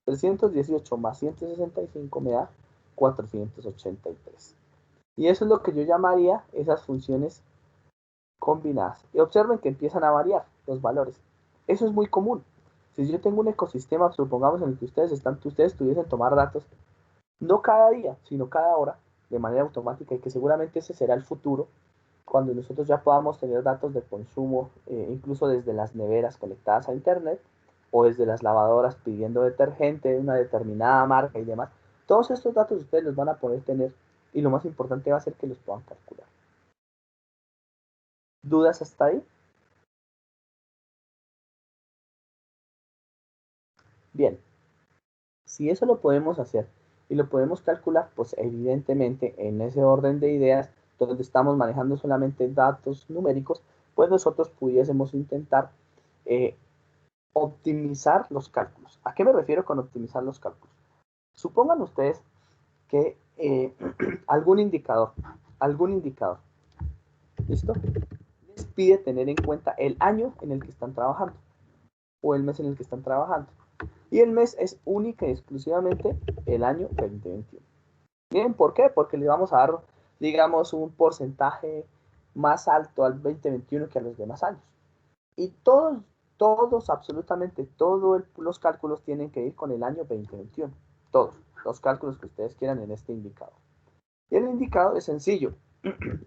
318 más 165 me da 483. Y eso es lo que yo llamaría esas funciones combinadas. Y observen que empiezan a variar los valores. Eso es muy común. Si yo tengo un ecosistema, supongamos en el que ustedes tuviesen tomar datos, no cada día, sino cada hora, de manera automática, y que seguramente ese será el futuro, cuando nosotros ya podamos tener datos de consumo, incluso desde las neveras conectadas a internet, o desde las lavadoras pidiendo detergente de una determinada marca y demás. Todos estos datos ustedes los van a poder tener, y lo más importante va a ser que los puedan calcular. ¿Dudas hasta ahí? Bien, si eso lo podemos hacer y lo podemos calcular, pues evidentemente en ese orden de ideas, donde estamos manejando solamente datos numéricos, pues nosotros pudiésemos intentar optimizar los cálculos. ¿A qué me refiero con optimizar los cálculos? Supongan ustedes que algún indicador, ¿listo? Les pide tener en cuenta el año en el que están trabajando o el mes en el que están trabajando. Y el mes es única y exclusivamente el año 2021. Bien, ¿por qué? Porque le vamos a dar, digamos, un porcentaje más alto al 2021 que a los demás años. Y todos, absolutamente todos los cálculos tienen que ir con el año 2021. Todos los cálculos que ustedes quieran en este indicador. Y el indicador es sencillo.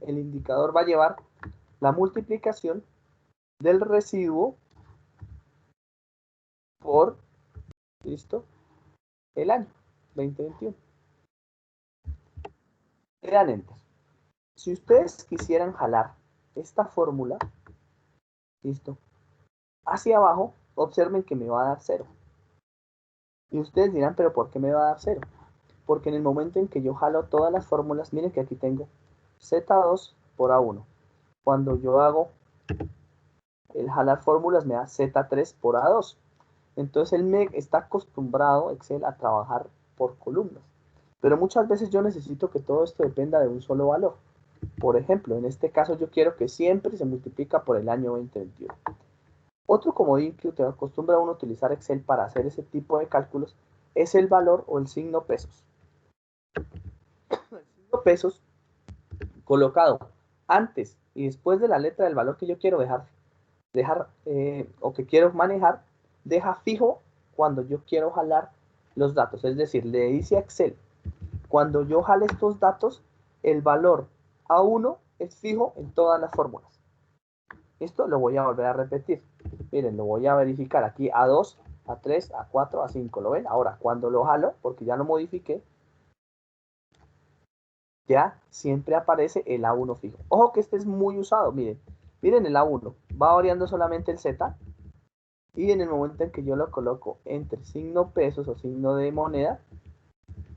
El indicador va a llevar la multiplicación del residuo por, ¿listo?, el año 2021. Vean enter. Si ustedes quisieran jalar esta fórmula, ¿listo?, hacia abajo, observen que me va a dar 0. Y ustedes dirán, ¿pero por qué me va a dar 0? Porque en el momento en que yo jalo todas las fórmulas, miren que aquí tengo Z2 por A1. Cuando yo hago el jalar fórmulas, me da Z3 por A2. Entonces él me está acostumbrado, Excel, a trabajar por columnas. Pero muchas veces yo necesito que todo esto dependa de un solo valor. Por ejemplo, en este caso yo quiero que siempre se multiplica por el año 2021. Otro comodín que te acostumbra a uno a utilizar Excel para hacer ese tipo de cálculos es el valor o el signo pesos. El signo pesos colocado antes y después de la letra del valor que yo quiero o que quiero manejar, deja fijo cuando yo quiero jalar los datos. Es decir, le dice a Excel, cuando yo jale estos datos, el valor A1 es fijo en todas las fórmulas. Esto lo voy a volver a repetir. Miren, lo voy a verificar aquí A2, A3, A4, A5. ¿Lo ven? Ahora, cuando lo jalo, porque ya lo modifiqué, ya siempre aparece el A1 fijo. Ojo que este es muy usado, miren. Miren el A1, va variando solamente el Z. Y en el momento en que yo lo coloco entre signo pesos o signo de moneda,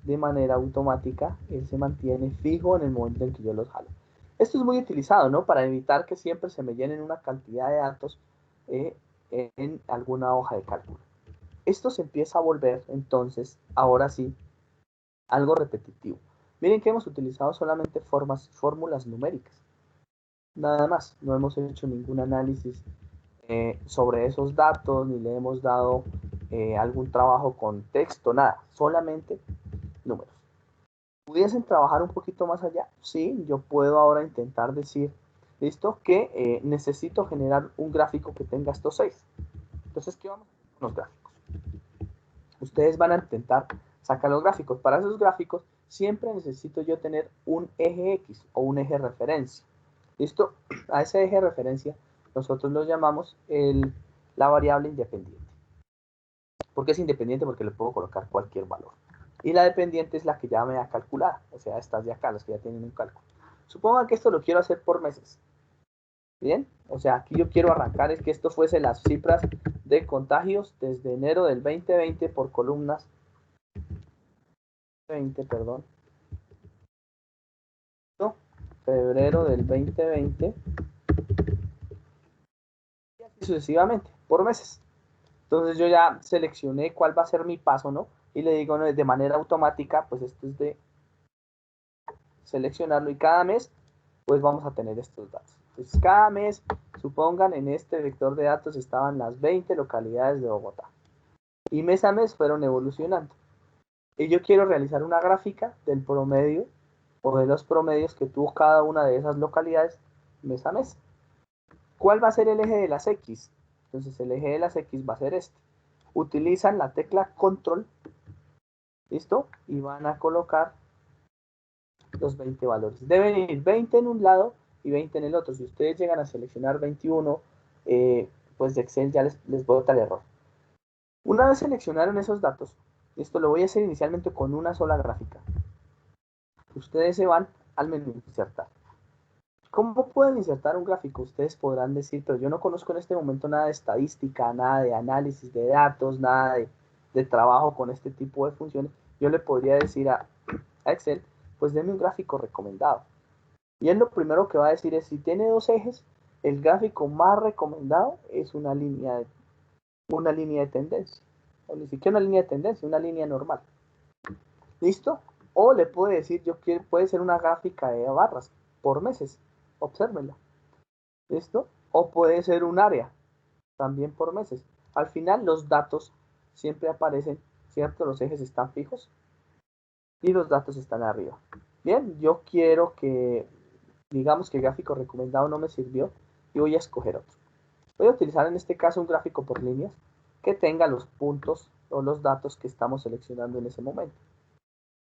de manera automática, él se mantiene fijo en el momento en que yo los jalo. Esto es muy utilizado, ¿no? Para evitar que siempre se me llenen una cantidad de datos en alguna hoja de cálculo. Esto se empieza a volver, entonces, ahora sí, algo repetitivo. Miren que hemos utilizado solamente fórmulas numéricas. Nada más, no hemos hecho ningún análisis sobre esos datos, ni le hemos dado algún trabajo con texto, nada, solamente números. ¿Pudiesen trabajar un poquito más allá? Sí, yo puedo ahora intentar decir, listo, que necesito generar un gráfico que tenga estos 6. Entonces, ¿qué vamos a hacer con los gráficos? Ustedes van a intentar sacar los gráficos. Para esos gráficos, siempre necesito yo tener un eje X o un eje referencia. ¿Listo? A ese eje de referencia nosotros lo llamamos la variable independiente. ¿Por qué es independiente? Porque le puedo colocar cualquier valor. Y la dependiente es la que ya me da calculada, o sea, estas de acá, las que ya tienen un cálculo. Supongan que esto lo quiero hacer por meses. ¿Bien? O sea, aquí yo quiero arrancar es que esto fuese las cifras de contagios desde enero del 2020 por columnas. 20, perdón. Febrero del 2020. Y así sucesivamente, por meses. Entonces yo ya seleccioné cuál va a ser mi paso, ¿no? Y le digo, no, de manera automática, pues esto es de seleccionarlo y cada mes, pues vamos a tener estos datos. Entonces cada mes, supongan, en este vector de datos estaban las 20 localidades de Bogotá. Y mes a mes fueron evolucionando. Y yo quiero realizar una gráfica del promedio o de los promedios que tuvo cada una de esas localidades mes a mes. ¿Cuál va a ser el eje de las X? Entonces el eje de las X va a ser este. Utilizan la tecla control, ¿listo? Y van a colocar los 20 valores. Deben ir 20 en un lado y 20 en el otro. Si ustedes llegan a seleccionar 21, pues de Excel ya les bota el error. Una vez seleccionaron esos datos, esto lo voy a hacer inicialmente con una sola gráfica. Ustedes se van al menú insertar. ¿Cómo pueden insertar un gráfico? Ustedes podrán decir, pero yo no conozco en este momento nada de estadística, nada de análisis de datos, nada de trabajo con este tipo de funciones. Yo le podría decir a Excel, pues deme un gráfico recomendado. Y él lo primero que va a decir es, si tiene dos ejes, el gráfico más recomendado es una línea de tendencia. O ni siquiera una línea de tendencia, una línea normal. ¿Listo? O le puede decir, puede ser una gráfica de barras por meses. Obsérvenla. ¿Listo? O puede ser un área, también por meses. Al final los datos siempre aparecen, ¿cierto? Los ejes están fijos y los datos están arriba. Bien, yo quiero que, digamos que el gráfico recomendado no me sirvió y voy a escoger otro. Voy a utilizar en este caso un gráfico por líneas que tenga los puntos o los datos que estamos seleccionando en ese momento.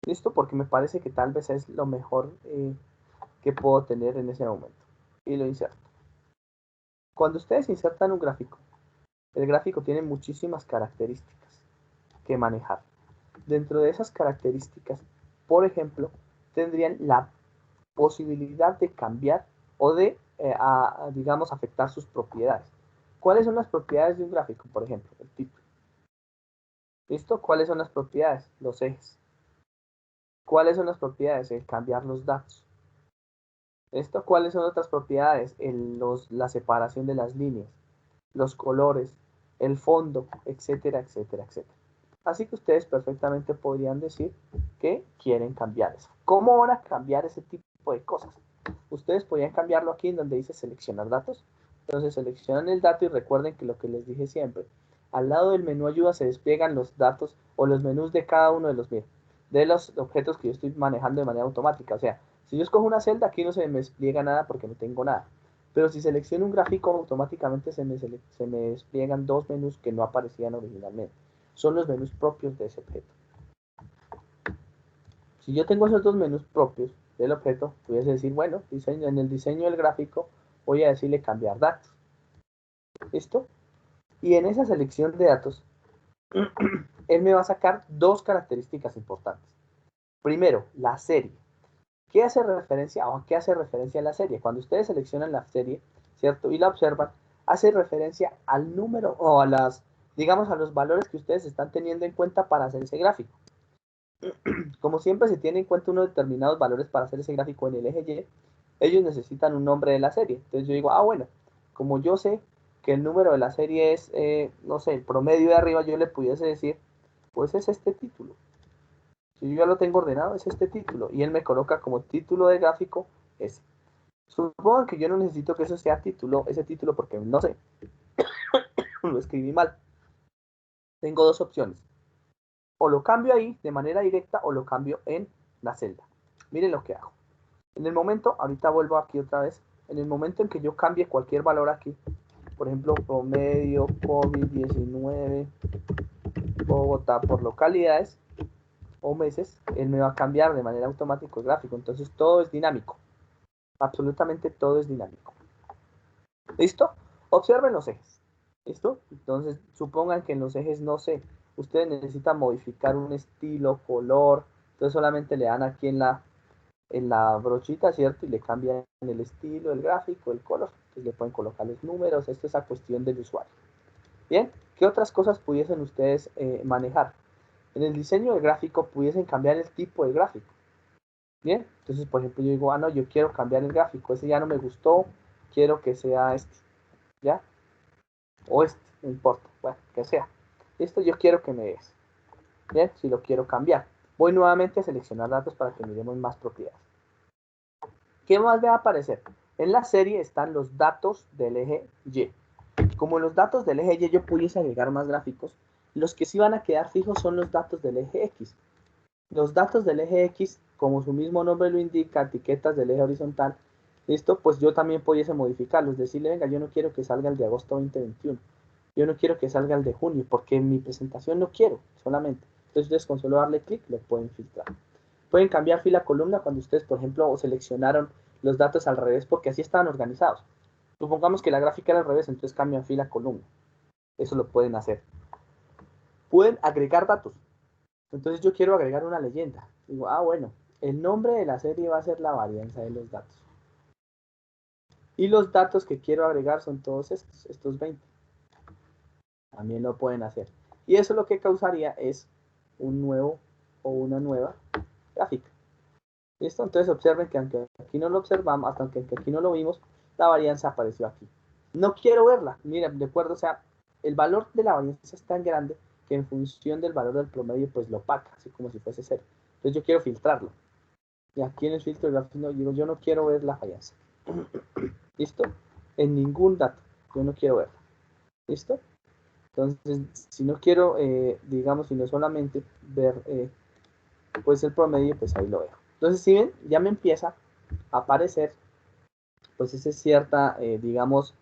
¿Listo? Porque me parece que tal vez es lo mejor que puedo tener en ese momento. Y lo inserto. Cuando ustedes insertan un gráfico, el gráfico tiene muchísimas características que manejar. Dentro de esas características, por ejemplo, tendrían la posibilidad de cambiar o de, digamos, afectar sus propiedades. ¿Cuáles son las propiedades de un gráfico? Por ejemplo, el título. ¿Listo? ¿Cuáles son las propiedades? Los ejes. ¿Cuáles son las propiedades? El cambiar los datos. ¿Listo? ¿Cuáles son otras propiedades? La separación de las líneas, los colores, el fondo, etcétera, etcétera, etcétera. Así que ustedes perfectamente podrían decir que quieren cambiar eso. ¿Cómo van a cambiar ese tipo de cosas? Ustedes podrían cambiarlo aquí en donde dice seleccionar datos. Entonces seleccionan el dato y recuerden que lo que les dije siempre, al lado del menú ayuda se despliegan los datos o los menús de cada uno de los objetos que yo estoy manejando de manera automática. O sea, si yo escojo una celda, aquí no se me despliega nada porque no tengo nada. Pero si selecciono un gráfico, automáticamente se me despliegan dos menús que no aparecían originalmente. Son los menús propios de ese objeto. Si yo tengo esos dos menús propios del objeto, pudiese decir, bueno, en el diseño del gráfico voy a decirle cambiar datos. ¿Listo? Y en esa selección de datos, él me va a sacar dos características importantes. Primero, la serie. ¿Qué hace referencia o a qué hace referencia la serie? Cuando ustedes seleccionan la serie, ¿cierto? Y la observan, hace referencia al número o a las, digamos, a los valores que ustedes están teniendo en cuenta para hacer ese gráfico. Como siempre se tiene en cuenta unos determinados valores para hacer ese gráfico en el eje Y, ellos necesitan un nombre de la serie. Entonces yo digo, ah, bueno, como yo sé que el número de la serie es, no sé, el promedio de arriba, yo le pudiese decir, pues es este título. Si yo ya lo tengo ordenado, es este título. Y él me coloca como título de gráfico ese. Supongo que yo no necesito que eso sea título, ese título, porque no sé, lo escribí mal. Tengo dos opciones. O lo cambio ahí de manera directa o lo cambio en la celda. Miren lo que hago. En el momento, ahorita vuelvo aquí otra vez, en el momento en que yo cambie cualquier valor aquí, por ejemplo, promedio COVID-19 Bogotá por localidades o meses, él me va a cambiar de manera automática el gráfico. Entonces todo es dinámico. Absolutamente todo es dinámico. ¿Listo? Observen los ejes. ¿Listo? Entonces, supongan que en los ejes, no sé, ustedes necesitan modificar un estilo, color, entonces solamente le dan aquí en la brochita, ¿cierto? Y le cambian el estilo, el gráfico, el color. Entonces le pueden colocar los números, esto es a cuestión del usuario. Bien, ¿qué otras cosas pudiesen ustedes manejar? En el diseño del gráfico pudiesen cambiar el tipo de gráfico. Bien, entonces por ejemplo yo digo, ah no, yo quiero cambiar el gráfico, ese ya no me gustó, quiero que sea este, ¿ya? O este, no importa, bueno, que sea. Esto yo quiero que me des. Bien, si lo quiero cambiar. Voy nuevamente a seleccionar datos para que miremos más propiedades. ¿Qué más va a aparecer? En la serie están los datos del eje Y. Como en los datos del eje Y yo pudiese agregar más gráficos, los que sí van a quedar fijos son los datos del eje X. Los datos del eje X, como su mismo nombre lo indica, etiquetas del eje horizontal, listo, pues yo también pudiese modificarlos, decirle, venga, yo no quiero que salga el de agosto 2021, yo no quiero que salga el de junio, porque en mi presentación no quiero solamente. Entonces ustedes con solo darle clic lo pueden filtrar. Pueden cambiar fila columna cuando ustedes, por ejemplo, seleccionaron los datos al revés, porque así estaban organizados. Supongamos que la gráfica era al revés, entonces cambian fila columna. Eso lo pueden hacer. Pueden agregar datos. Entonces yo quiero agregar una leyenda. Digo, ah, bueno, el nombre de la serie va a ser la varianza de los datos. Y los datos que quiero agregar son todos estos 20. También lo pueden hacer. Y eso lo que causaría es un nuevo o una nueva gráfica. ¿Listo? Entonces observen que aunque aquí no lo observamos, hasta aunque aquí no lo vimos, la varianza apareció aquí. No quiero verla. Miren, de acuerdo, o sea, el valor de la varianza es tan grande que en función del valor del promedio, pues lo opaca, así como si fuese cero. Entonces yo quiero filtrarlo. Y aquí en el filtro de gráfico no, digo, yo no quiero ver la varianza. ¿Listo? En ningún dato. Yo no quiero verla. ¿Listo? Entonces, si no quiero, digamos, sino solamente ver pues el promedio, pues ahí lo veo. Entonces, si ven, ya me empieza a aparecer, pues esa cierta, digamos,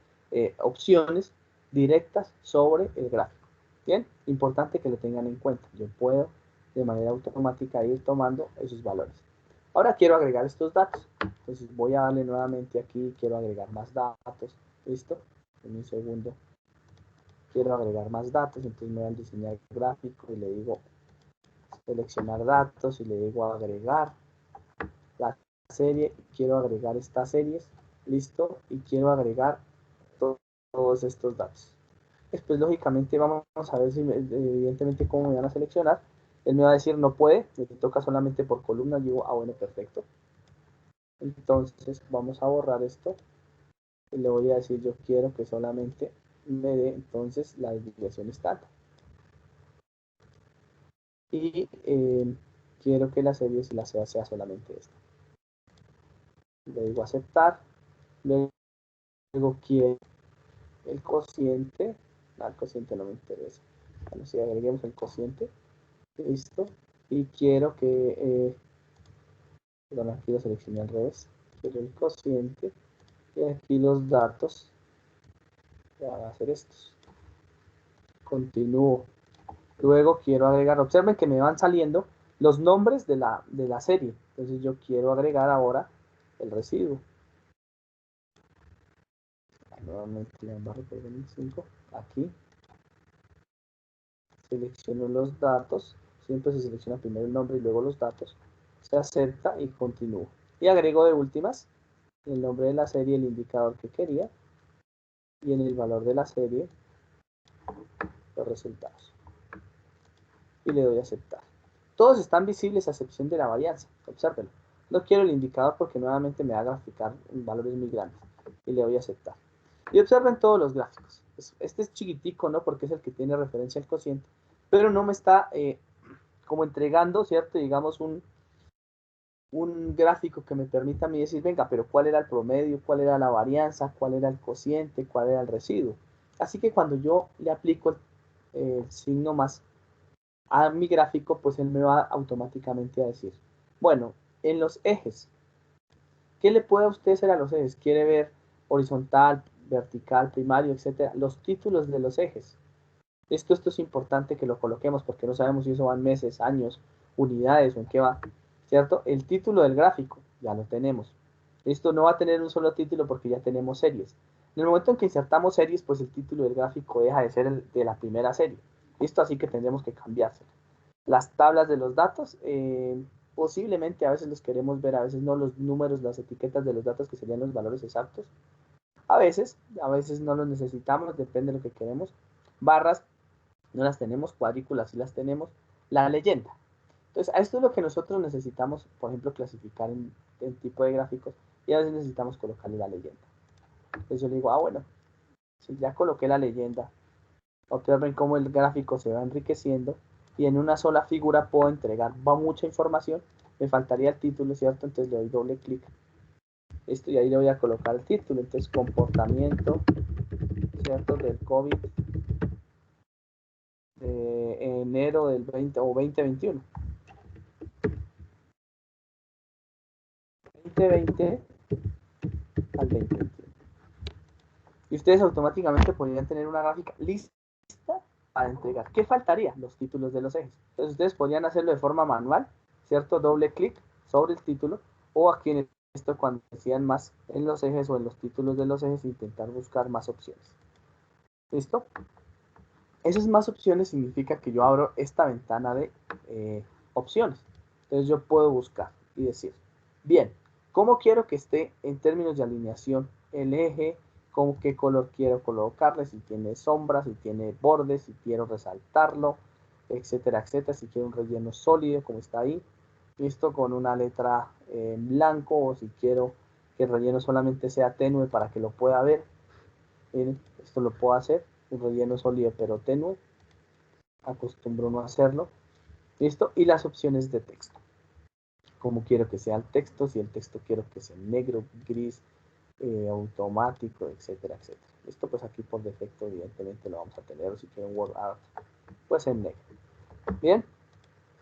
opciones directas sobre el gráfico. Bien, importante que lo tengan en cuenta. Yo puedo de manera automática ir tomando esos valores. Ahora quiero agregar estos datos. Entonces voy a darle nuevamente aquí, quiero agregar más datos. ¿Listo? En un segundo. Quiero agregar más datos, entonces me voy a diseñar gráfico y le digo seleccionar datos y le digo agregar la serie. Quiero agregar estas series. ¿Listo? Y quiero agregar todos estos datos. Después, lógicamente, vamos a ver si, evidentemente, cómo me van a seleccionar. Él me va a decir no puede, me toca solamente por columna. Digo, ah, bueno, perfecto. Entonces, vamos a borrar esto. Y le voy a decir, yo quiero que solamente me dé, entonces, la dirección estándar. Y quiero que la serie, si la sea solamente esta. Le digo aceptar. Luego quiero el cociente. No, el cociente no me interesa. Bueno, si agreguemos el cociente. Listo. Y quiero que, perdón, aquí lo seleccioné al revés. Quiero el cociente. Y aquí los datos. Ya van a ser estos. Continúo. Luego quiero agregar, observen que me van saliendo los nombres de la serie. Entonces yo quiero agregar ahora el residuo. nuevamente la barra por 25, aquí selecciono los datos, siempre se selecciona primero el nombre y luego los datos, se acepta y continúo. Y agrego de últimas el nombre de la serie, el indicador que quería, y en el valor de la serie los resultados. Y le doy a aceptar. Todos están visibles a excepción de la varianza, obsérvenlo. No quiero el indicador porque nuevamente me va a graficar en valores muy grandes. Y le doy a aceptar. Y observen todos los gráficos. Este es chiquitico, ¿no? Porque es el que tiene referencia al cociente. Pero no me está como entregando, ¿cierto? Digamos un gráfico que me permita a mí decir, venga, pero ¿cuál era el promedio? ¿Cuál era la varianza? ¿Cuál era el cociente? ¿Cuál era el residuo? Así que cuando yo le aplico el signo más a mi gráfico, pues él me va automáticamente a decir, bueno, en los ejes, ¿qué le puede a usted hacer a los ejes? ¿Quiere ver horizontal, vertical, primario, etcétera? Los títulos de los ejes. Esto es importante que lo coloquemos porque no sabemos si eso va en meses, años, unidades o en qué va, ¿cierto? El título del gráfico, ya lo tenemos. Esto no va a tener un solo título porque ya tenemos series. En el momento en que insertamos series, pues el título del gráfico deja de ser el de la primera serie. Esto así que tendremos que cambiárselo. Las tablas de los datos, posiblemente a veces los queremos ver, a veces no, los números, las etiquetas de los datos que serían los valores exactos. A veces no los necesitamos, depende de lo que queremos. Barras, no las tenemos, cuadrículas sí las tenemos. La leyenda. Entonces, a esto es lo que nosotros necesitamos, por ejemplo, clasificar en tipo de gráficos y a veces necesitamos colocarle la leyenda. Entonces yo le digo, bueno, si ya coloqué la leyenda, observen cómo el gráfico se va enriqueciendo y en una sola figura puedo entregar mucha información. Me faltaría el título, ¿cierto? Entonces le doy doble clic. Esto y ahí le voy a colocar el título. Entonces, comportamiento, ¿cierto? Del COVID de enero del 20 o 2021. 2020 al 2021. Y ustedes automáticamente podrían tener una gráfica lista para entregar. ¿Qué faltaría? Los títulos de los ejes. Entonces ustedes podrían hacerlo de forma manual, ¿cierto? Doble clic sobre el título o aquí en esto cuando decían más en los ejes o en los títulos de los ejes intentar buscar más opciones. ¿Listo? Esas más opciones significa que yo abro esta ventana de opciones. Entonces yo puedo buscar y decir, bien, ¿cómo quiero que esté en términos de alineación el eje? ¿Con qué color quiero colocarle? Si tiene sombras, si tiene bordes, si quiero resaltarlo, etcétera, etcétera. Si quiero un relleno sólido, como está ahí. Listo, con una letra en blanco, o si quiero que el relleno solamente sea tenue para que lo pueda ver. Miren, esto lo puedo hacer, un relleno sólido pero tenue. Acostumbro no hacerlo. ¿Listo? Y las opciones de texto. Como quiero que sea el texto, si el texto quiero que sea negro, gris, automático, etcétera, etcétera. Esto pues aquí por defecto evidentemente lo vamos a tener, o si quiero un word art, pues en negro. Bien,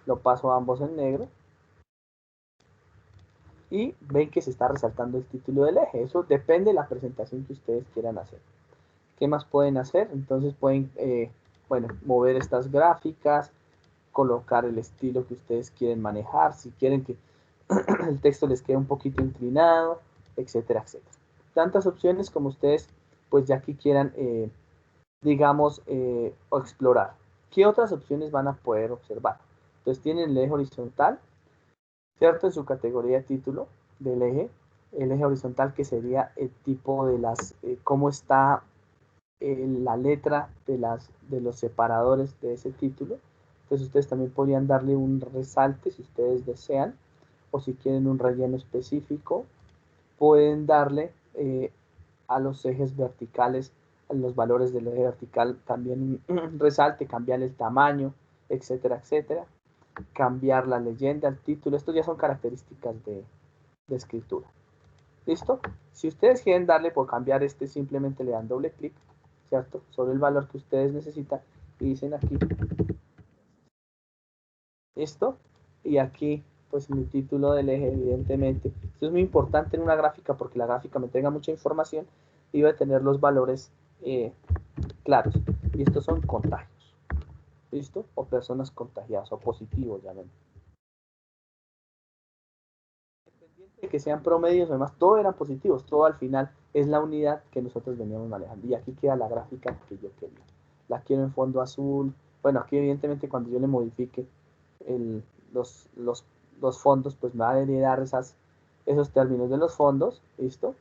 lo paso a ambos en negro. Y ven que se está resaltando el título del eje. Eso depende de la presentación que ustedes quieran hacer. ¿Qué más pueden hacer? Entonces pueden, bueno, mover estas gráficas, colocar el estilo que ustedes quieren manejar, si quieren que el texto les quede un poquito inclinado, etcétera, etcétera. Tantas opciones como ustedes, pues ya que quieran, digamos, o explorar. ¿Qué otras opciones van a poder observar? Entonces tienen el eje horizontal, ¿cierto? En su categoría de título del eje, el eje horizontal que sería el tipo de las, cómo está la letra de los separadores de ese título. Entonces ustedes también podrían darle un resalte si ustedes desean, o si quieren un relleno específico, pueden darle a los ejes verticales, a los valores del eje vertical también un resalte, cambiar el tamaño, etcétera, etcétera. Cambiar la leyenda, el título, esto ya son características de escritura. ¿Listo? Si ustedes quieren darle por cambiar este, simplemente le dan doble clic, ¿cierto? Sobre el valor que ustedes necesitan y dicen aquí, ¿listo? Y aquí, pues mi título del eje, evidentemente. Esto es muy importante en una gráfica porque la gráfica me tenga mucha información y debe tener los valores claros. Y estos son contagios. ¿Listo? O personas contagiadas o positivos, llamen. que sean promedios o demás, todo eran positivos, todo al final es la unidad que nosotros veníamos manejando. Y aquí queda la gráfica que yo quería. La quiero en fondo azul. Bueno, aquí evidentemente cuando yo le modifique los fondos, pues me va a heredar esos términos de los fondos, ¿listo?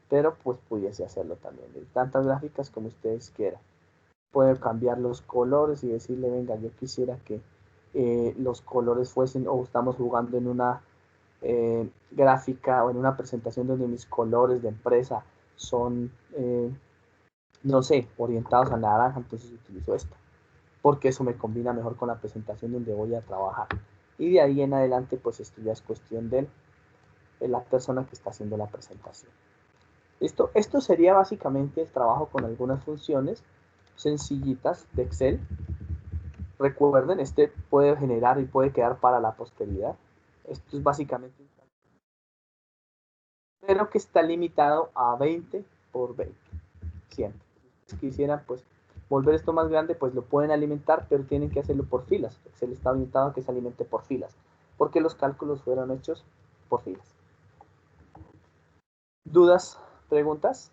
Pero pues pudiese hacerlo también, de tantas gráficas como ustedes quieran. Puedo cambiar los colores y decirle, venga, yo quisiera que los colores fuesen, o estamos jugando en una gráfica o en una presentación donde mis colores de empresa son, no sé, orientados a naranja, entonces utilizo esto, porque eso me combina mejor con la presentación donde voy a trabajar. Y de ahí en adelante, pues esto ya es cuestión de la persona que está haciendo la presentación. Esto sería básicamente el trabajo con algunas funciones sencillitas de Excel. Recuerden, este puede generar y puede quedar para la posteridad. Esto es básicamente un pero que está limitado a 20 por 20, siempre. Si quisieran, pues, volver esto más grande, pues lo pueden alimentar, pero tienen que hacerlo por filas. Excel está limitado a que se alimente por filas, porque los cálculos fueron hechos por filas. ¿Dudas? ¿Preguntas?